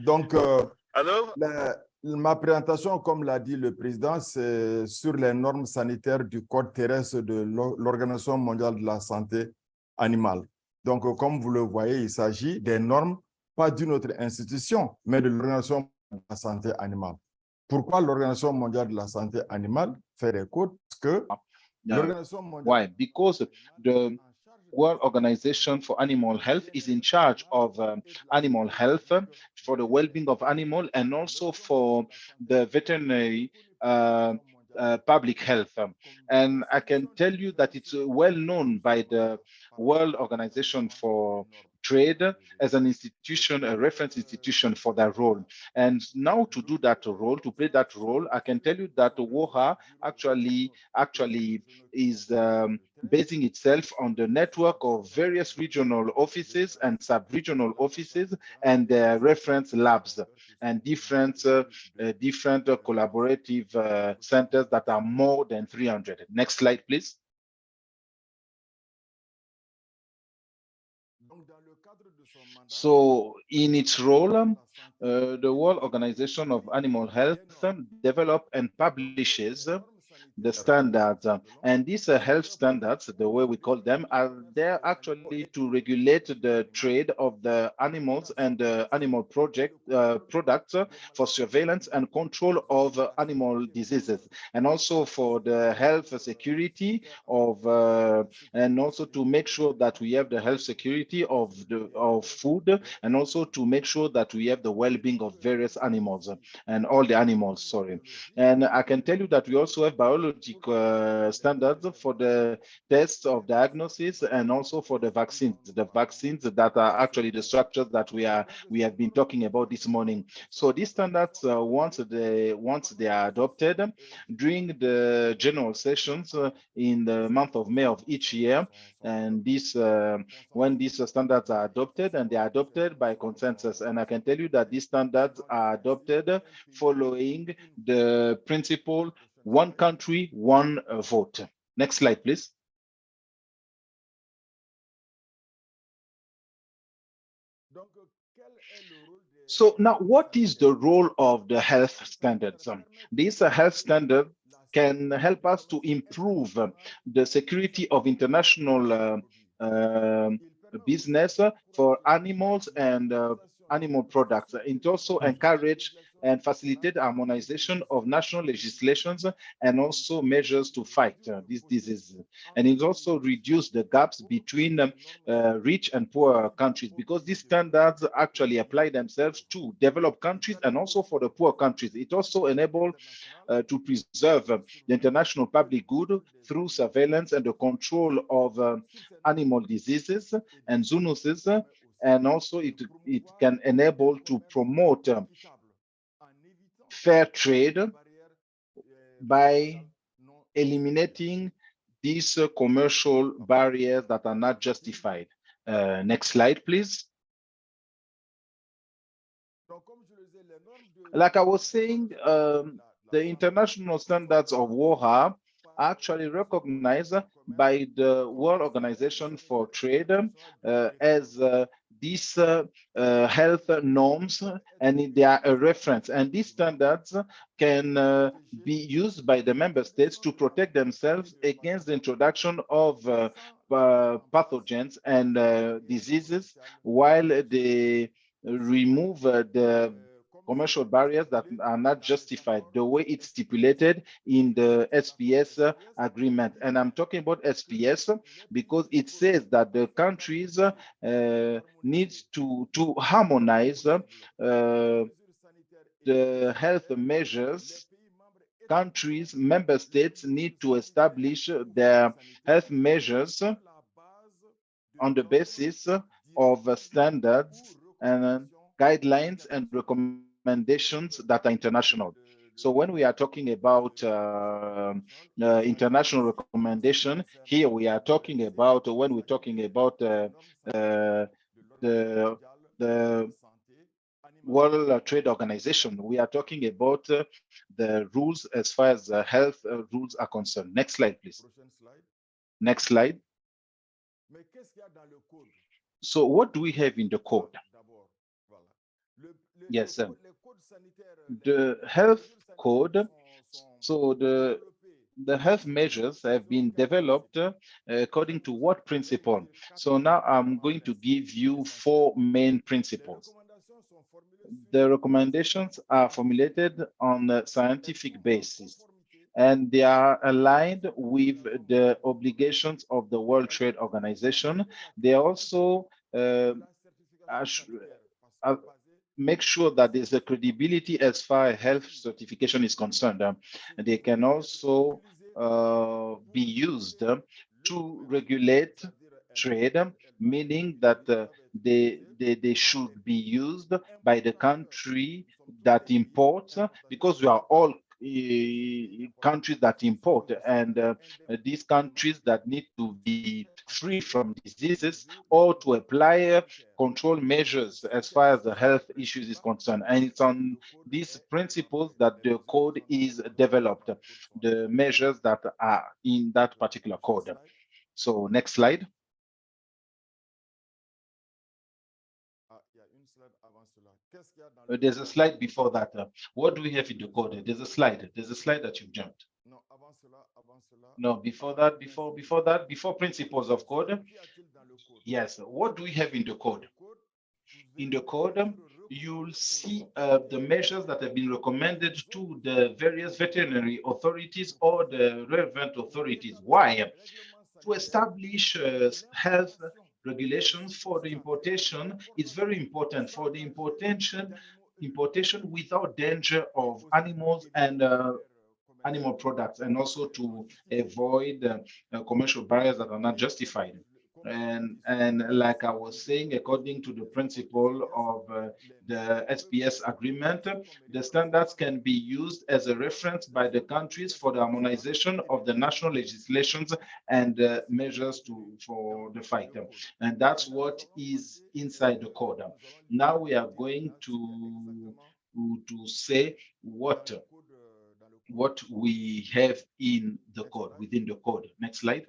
Donc, Allô? ma présentation, comme l'a dit le président, c'est sur les normes sanitaires du Code terrestre de l'Organisation mondiale de la santé animale. Donc, comme vous le voyez, il s'agit des normes, pas d'une autre institution, mais de l'Organisation mondiale de la santé animale. Pourquoi l'Organisation mondiale de la santé animale fait des codes? Parce que l'Organisation mondiale... Why? Because the World Organization for Animal Health is in charge of animal health for the well-being of animals and also for the veterinary public health. And I can tell you that it's well known by the World Organization for Trade as an institution, a reference institution for that role. And now to do that role, to play that role, I can tell you that WOAH actually is basing itself on the network of various regional offices and sub-regional offices and reference labs and different collaborative centers that are more than 300. Next slide, please. So in its role, the World Organization of Animal Health develops and publishes the standards, and these health standards, the way we call them, are there actually to regulate the trade of the animals and the animal products for surveillance and control of animal diseases, and also for the health security of, and also to make sure that we have the health security of food, and also to make sure that we have the well-being of various animals and all the animals. Sorry, and I can tell you that we also have biological standards for the tests of diagnosis and also for the vaccines that are actually the structures that we have been talking about this morning. So these standards, once they are adopted during the general sessions in the month of May of each year, and this when these standards are adopted, and they are adopted by consensus, and I can tell you that these standards are adopted following the principle one country, one vote. Next slide, please. So now, what is the role of the health standards? These health standards can help us to improve the security of international business for animals and animal products. It also encourage and facilitate harmonization of national legislations and also measures to fight these diseases. And it also reduce the gaps between rich and poor countries, because these standards actually apply themselves to developed countries and also for the poor countries. It also enables to preserve the international public good through surveillance and the control of animal diseases and zoonoses, and also it can enable to promote fair trade by eliminating these commercial barriers that are not justified. Next slide, please. Like I was saying, the international standards of WOAH are actually recognized by the World Organization for Trade as these health norms, and they are a reference. And these standards can be used by the member states to protect themselves against the introduction of pathogens and diseases, while they remove the commercial barriers that are not justified, the way it's stipulated in the SPS agreement. And I'm talking about SPS because it says that the countries need to harmonize the health measures. Countries, member states need to establish their health measures on the basis of standards and guidelines and recommendations that are international. So when we are talking about international recommendation, here we are talking about, when we're talking about the World Trade Organization, we are talking about the rules as far as health rules are concerned. Next slide, please. Next slide. So what do we have in the code? Yes, the health code. So the health measures have been developed according to what principle? So now I'm going to give you four main principles. The recommendations are formulated on a scientific basis, and they are aligned with the obligations of the World Trade Organization. They also uh, make sure that there's a credibility as far as health certification is concerned. And they can also be used to regulate trade, meaning that they should be used by the country that imports, because we are all countries that import, and these countries that need to be free from diseases or to apply control measures as far as the health issues is concerned. And it's on these principles that the code is developed, the measures that are in that particular code. So next slide. There's a slide before that. What do we have in the code? There's a slide. There's a slide that you've jumped. No, before that, before principles of code. Yes. What do we have in the code? In the code, you'll see the measures that have been recommended to the various veterinary authorities or the relevant authorities. Why? To establish health regulations for the importation. It's very important for the importation without danger of animals and animal products, and also to avoid commercial barriers that are not justified. And like I was saying, according to the principle of the SPS agreement, the standards can be used as a reference by the countries for the harmonization of the national legislations and measures for the fight. And that's what is inside the code. Now we are going to say what we have in the code, within the code. Next slide.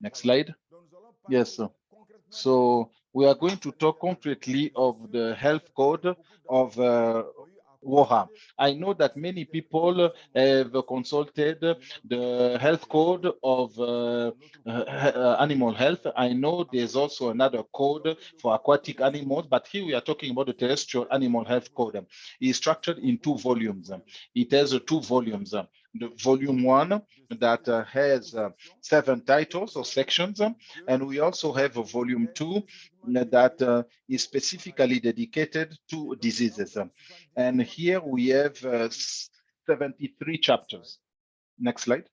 Next slide. Yes, sir. So we are going to talk concretely of the health code of WOAH. I know that many people have consulted the health code of animal health. I know there's also another code for aquatic animals, but here we are talking about the terrestrial animal health code. It's structured in two volumes. It has two volumes. The volume 1 that has 7 titles or sections, and we also have a volume 2 that is specifically dedicated to diseases. And here we have 73 chapters. Next slide.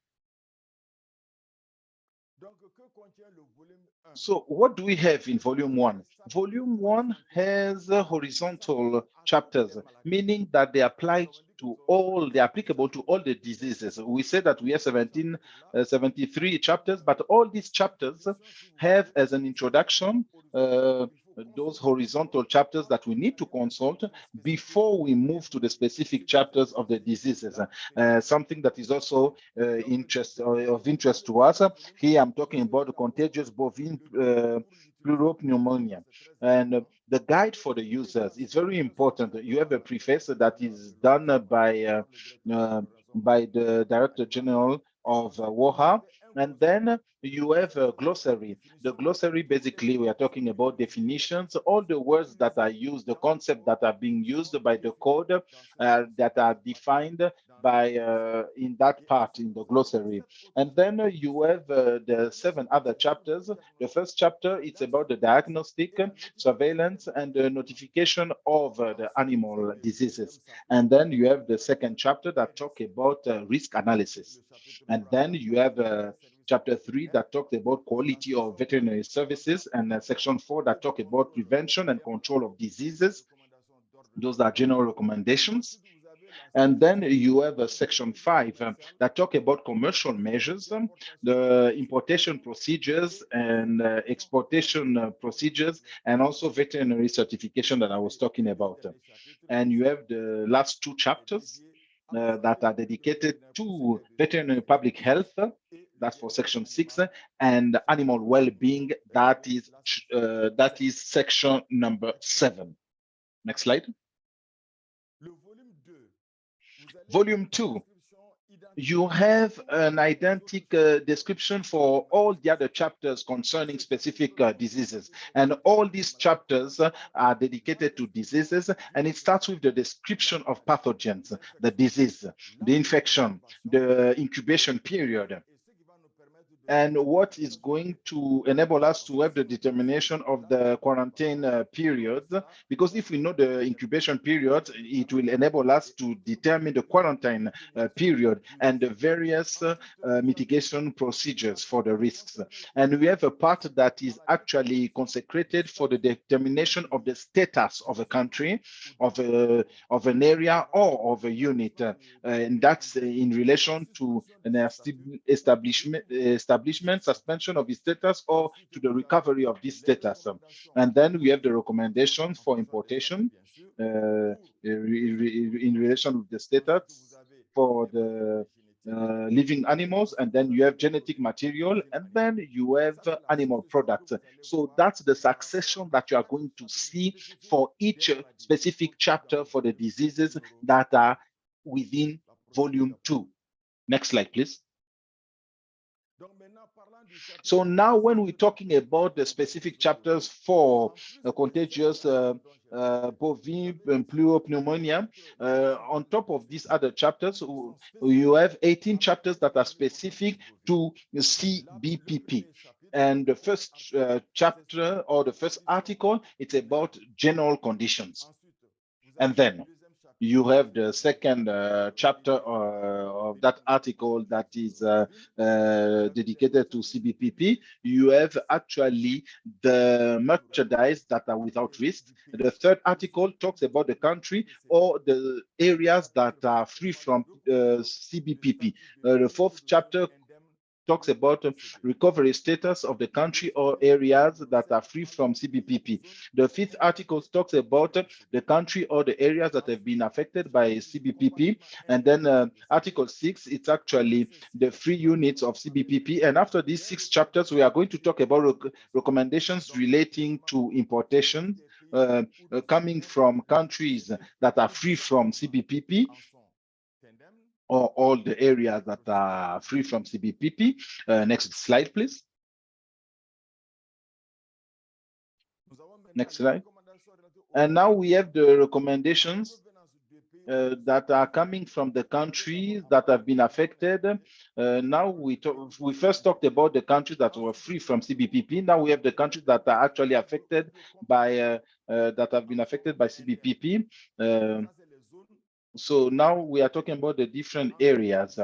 So what do we have in volume 1? Volume 1 has horizontal chapters, meaning that they apply to all, they're applicable to all the diseases. We say that we have 73 chapters, but all these chapters have as an introduction those horizontal chapters that we need to consult before we move to the specific chapters of the diseases. Something that is also of interest to us. Here I'm talking about the contagious bovine pleuropneumonia. And the guide for the users is very important. You have a preface that is done by the Director General of WOAH, and then you have a glossary. The glossary, basically, we are talking about definitions, all the words that are used, the concepts that are being used by the code that are defined by in that part in the glossary. And then you have the 7 other chapters. The first chapter, it's about the diagnostic, surveillance, and the notification of the animal diseases. And then you have the second chapter that talk about risk analysis. And then you have Chapter 3 that talks about quality of veterinary services, and Section 4 that talk about prevention and control of diseases. Those are general recommendations. And then you have a Section 5 that talk about commercial measures, the importation procedures and exportation procedures, and also veterinary certification that I was talking about. And you have the last 2 chapters that are dedicated to veterinary public health. That's for Section 6, and animal well-being. That is section number 7. Next slide. Volume 2, you have an identical description for all the other chapters concerning specific diseases. And all these chapters are dedicated to diseases, and it starts with the description of pathogens, the disease, the infection, the incubation period, and what is going to enable us to have the determination of the quarantine period. Because if we know the incubation period, it will enable us to determine the quarantine period and the various mitigation procedures for the risks. And we have a part that is actually consecrated for the determination of the status of a country, of an area, or of a unit. And that's in relation to an establishment, suspension of its status, or to the recovery of this status. And then we have the recommendations for importation in relation with the status for the living animals, and then you have genetic material, and then you have animal products. So that's the succession that you are going to see for each specific chapter for the diseases that are within volume 2. Next slide, please. So now when we're talking about the specific chapters for contagious bovine and pleuropneumonia, on top of these other chapters, you have 18 chapters that are specific to CBPP. And the first chapter, or the first article, it's about general conditions. And then you have the second chapter of that article that is dedicated to CBPP. You have actually the merchandise that are without risk. The third article talks about the country or the areas that are free from CBPP. The fourth chapter talks about recovery status of the country or areas that are free from CBPP. The fifth article talks about the country or the areas that have been affected by CBPP. And then Article 6, it's actually the free units of CBPP. And after these 6 chapters, we are going to talk about recommendations relating to importation coming from countries that are free from CBPP, or all the areas that are free from CBPP. Next slide, please. Next slide. And now we have the recommendations that are coming from the countries that have been affected. Now we first talked about the countries that were free from CBPP. Now we have the countries that are actually affected by that have been affected by CBPP. So now we are talking about the different areas,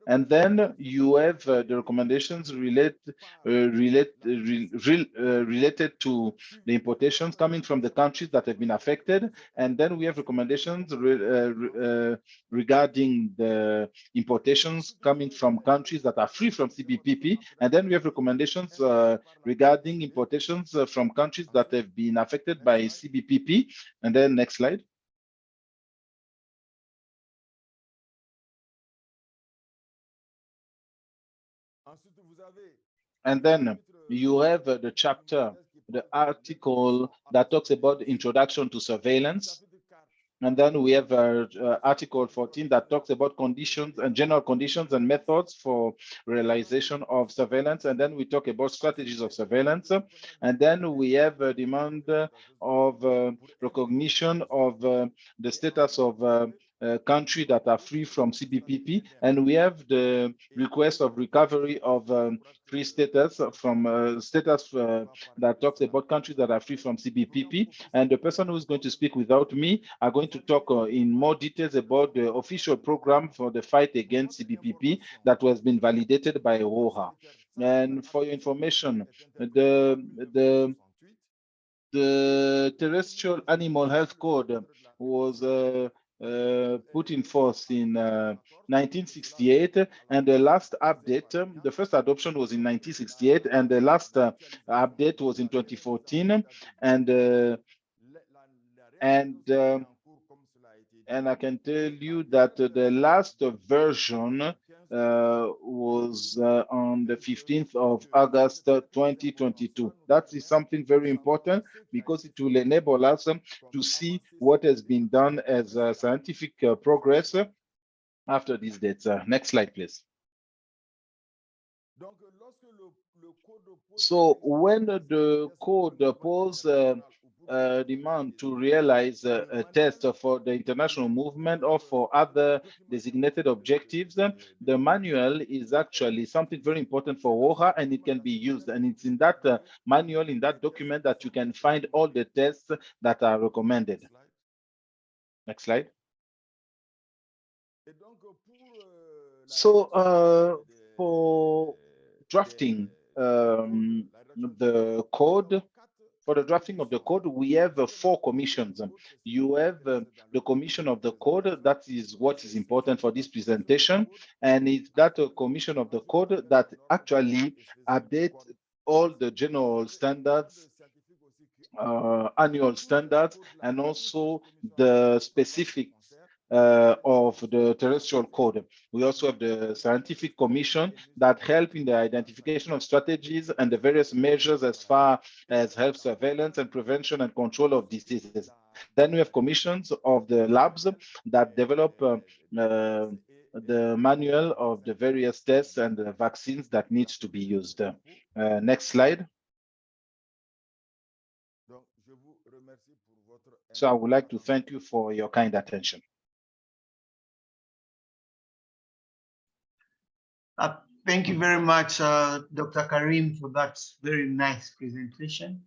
and then you have the recommendations related to the importations coming from the countries that have been affected, and then we have recommendations regarding the importations coming from countries that are free from CBPP, and then we have recommendations regarding importations from countries that have been affected by CBPP. And then next slide. And then you have the chapter, the article that talks about the introduction to surveillance. And then we have Article 14 that talks about conditions and general conditions and methods for realization of surveillance. And then we talk about strategies of surveillance. And then we have a demand of recognition of the status of country that are free from CBPP, and we have the request of recovery of free status from status that talks about countries that are free from CBPP. And the person who is going to speak without me are going to talk in more details about the official program for the fight against CBPP that has been validated by WOAH. And for your information, the terrestrial animal health code was put in force in 1968, and the last update, the first adoption was in 1968, and the last update was in 2014, and I can tell you that the last version was on the 15th of August 2022. That is something very important because it will enable us to see what has been done as scientific progress after these dates. Next slide, please. So when the code poses demand to realize a test for the international movement or for other designated objectives, the manual is actually something very important for WOAH, and it can be used. And it's in that manual, in that document, that you can find all the tests that are recommended. Next slide. So for drafting the code, for the drafting of the code, we have 4 commissions. You have the commission of the code. That is what is important for this presentation. And it's that commission of the code that actually update all the general standards, annual standards, and also the specifics of the terrestrial code. We also have the scientific commission that help in the identification of strategies and the various measures as far as health surveillance and prevention and control of diseases. Then we have commissions of the labs that develop the manual of the various tests and the vaccines that needs to be used. Next slide. So I would like to thank you for your kind attention. Thank you very much, Dr. Karim, for that very nice presentation.